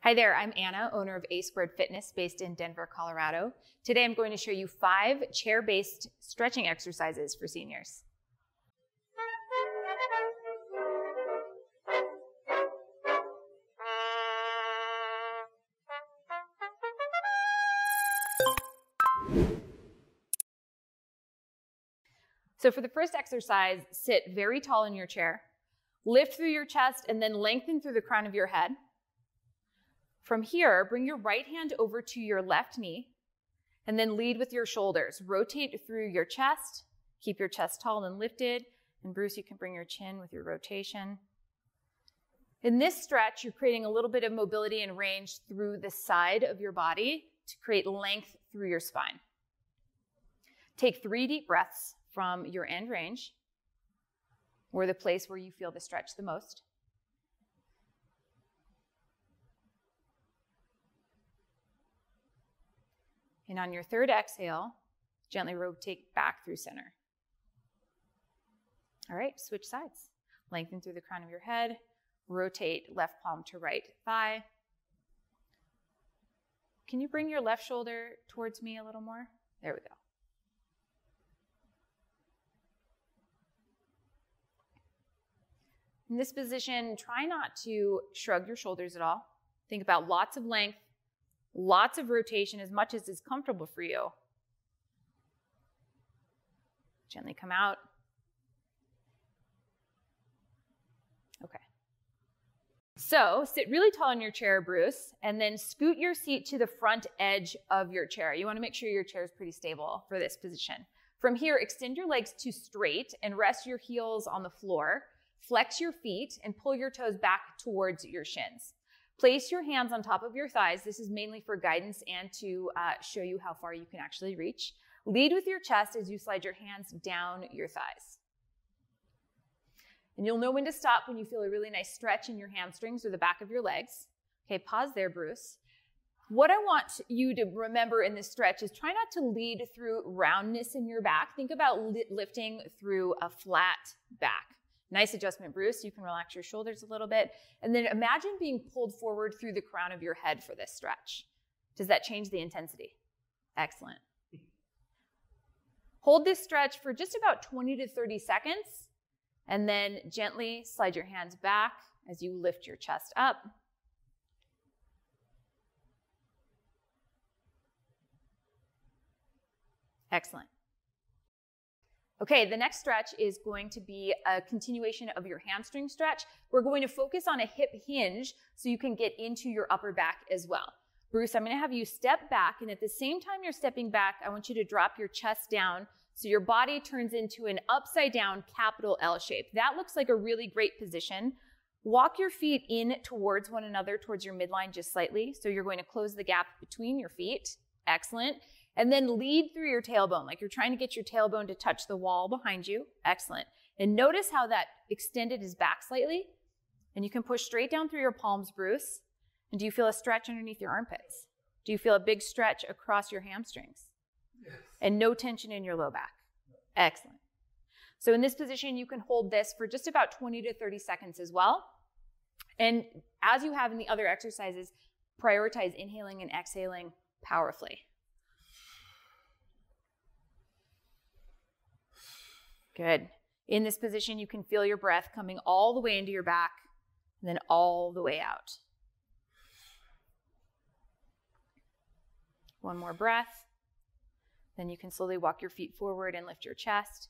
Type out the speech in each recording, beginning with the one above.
Hi there, I'm Anna, owner of A Squared Fitness based in Denver, Colorado. Today I'm going to show you 5 chair-based stretching exercises for seniors. So for the first exercise, sit very tall in your chair, lift through your chest and then lengthen through the crown of your head. From here, bring your right hand over to your left knee and then lead with your shoulders. Rotate through your chest, keep your chest tall and lifted. And Bruce, you can bring your chin with your rotation. In this stretch, you're creating a little bit of mobility and range through the side of your body to create length through your spine. Take 3 deep breaths from your end range, or the place where you feel the stretch the most. And on your third exhale, gently rotate back through center. All right, switch sides. Lengthen through the crown of your head. Rotate left palm to right thigh. Can you bring your left shoulder towards me a little more? There we go. In this position, try not to shrug your shoulders at all. Think about lots of length, lots of rotation, as much as is comfortable for you. Gently come out. Okay. So sit really tall in your chair, Bruce, and then scoot your seat to the front edge of your chair. You want to make sure your chair is pretty stable for this position. From here, extend your legs to straight and rest your heels on the floor. Flex your feet and pull your toes back towards your shins. Place your hands on top of your thighs. This is mainly for guidance and to show you how far you can actually reach. Lead with your chest as you slide your hands down your thighs. And you'll know when to stop when you feel a really nice stretch in your hamstrings or the back of your legs. Okay, pause there, Bruce. What I want you to remember in this stretch is try not to lead through roundness in your back. Think about lifting through a flat back. Nice adjustment, Bruce. You can relax your shoulders a little bit. And then imagine being pulled forward through the crown of your head for this stretch. Does that change the intensity? Excellent. Hold this stretch for just about 20 to 30 seconds, and then gently slide your hands back as you lift your chest up. Excellent. Okay, the next stretch is going to be a continuation of your hamstring stretch. We're going to focus on a hip hinge so you can get into your upper back as well. Bruce, I'm going to have you step back, and at the same time you're stepping back, I want you to drop your chest down so your body turns into an upside down capital L shape. That looks like a really great position. Walk your feet in towards one another, towards your midline just slightly. So you're going to close the gap between your feet. Excellent. And then lead through your tailbone, like you're trying to get your tailbone to touch the wall behind you. Excellent. And notice how that extended is back slightly. And you can push straight down through your palms, Bruce. And do you feel a stretch underneath your armpits? Do you feel a big stretch across your hamstrings? Yes. And no tension in your low back? Excellent. So in this position, you can hold this for just about 20 to 30 seconds as well. And as you have in the other exercises, prioritize inhaling and exhaling powerfully. Good. In this position, you can feel your breath coming all the way into your back and then all the way out. One more breath. Then you can slowly walk your feet forward and lift your chest.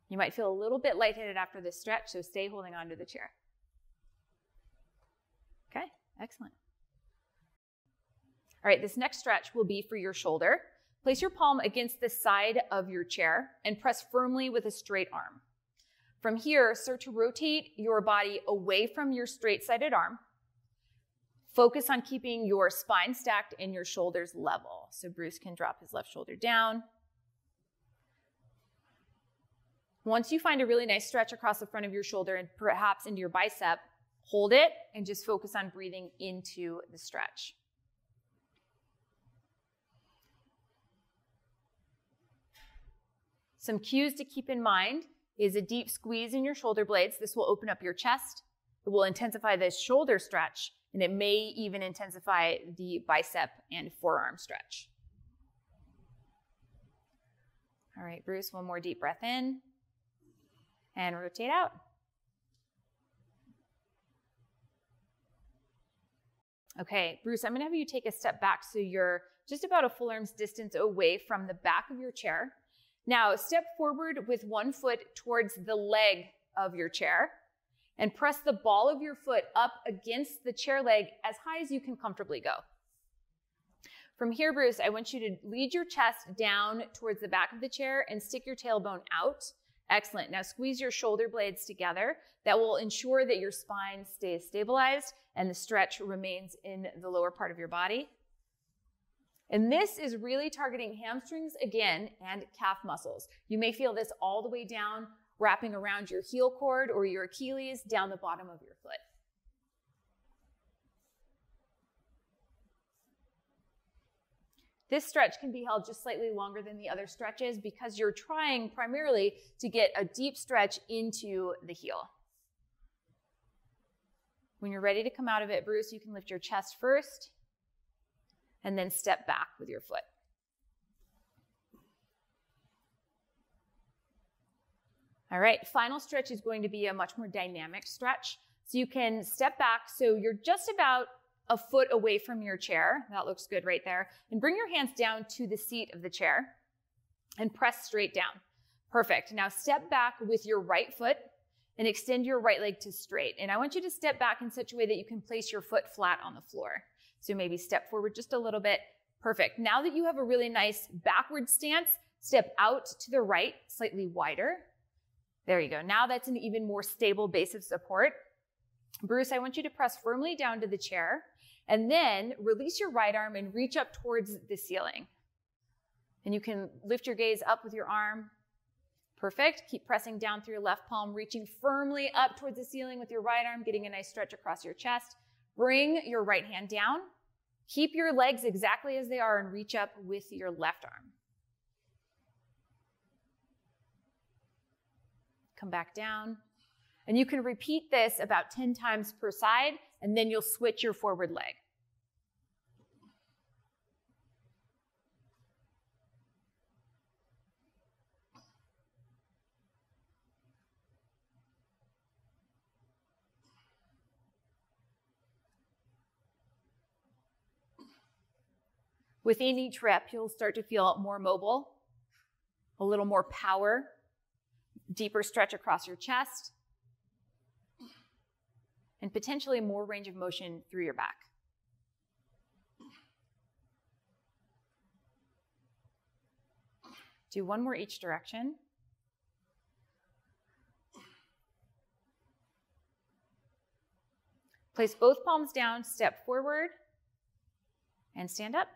You might feel a little bit lightheaded after this stretch, so stay holding onto the chair. Okay, excellent. All right, this next stretch will be for your shoulder. Place your palm against the side of your chair and press firmly with a straight arm. From here, start to rotate your body away from your straight-sided arm. Focus on keeping your spine stacked and your shoulders level. So Bruce can drop his left shoulder down. Once you find a really nice stretch across the front of your shoulder and perhaps into your bicep, hold it and just focus on breathing into the stretch. Some cues to keep in mind is a deep squeeze in your shoulder blades. This will open up your chest. It will intensify the shoulder stretch and it may even intensify the bicep and forearm stretch. All right, Bruce, one more deep breath in and rotate out. Okay, Bruce, I'm gonna have you take a step back so you're just about a full arm's distance away from the back of your chair. Now, step forward with one foot towards the leg of your chair and press the ball of your foot up against the chair leg as high as you can comfortably go. From here, Bruce, I want you to lead your chest down towards the back of the chair and stick your tailbone out. Excellent. Now squeeze your shoulder blades together. That will ensure that your spine stays stabilized and the stretch remains in the lower part of your body. And this is really targeting hamstrings again and calf muscles. You may feel this all the way down, wrapping around your heel cord or your Achilles down the bottom of your foot. This stretch can be held just slightly longer than the other stretches because you're trying primarily to get a deep stretch into the heel. When you're ready to come out of it, Bruce, you can lift your chest first and then step back with your foot. All right, final stretch is going to be a much more dynamic stretch. So you can step back so you're just about a foot away from your chair. That looks good right there. And bring your hands down to the seat of the chair and press straight down. Perfect. Now step back with your right foot and extend your right leg to straight. And I want you to step back in such a way that you can place your foot flat on the floor. So maybe step forward just a little bit. Perfect. Now that you have a really nice backward stance, step out to the right, slightly wider. There you go. Now that's an even more stable base of support. Bruce, I want you to press firmly down to the chair and then release your right arm and reach up towards the ceiling. And you can lift your gaze up with your arm. Perfect. Keep pressing down through your left palm, reaching firmly up towards the ceiling with your right arm, getting a nice stretch across your chest. Bring your right hand down. Keep your legs exactly as they are and reach up with your left arm. Come back down. And you can repeat this about 10 times per side, and then you'll switch your forward leg. Within each rep, you'll start to feel more mobile, a little more power, deeper stretch across your chest, and potentially more range of motion through your back. Do one more each direction. Place both palms down, step forward, and stand up.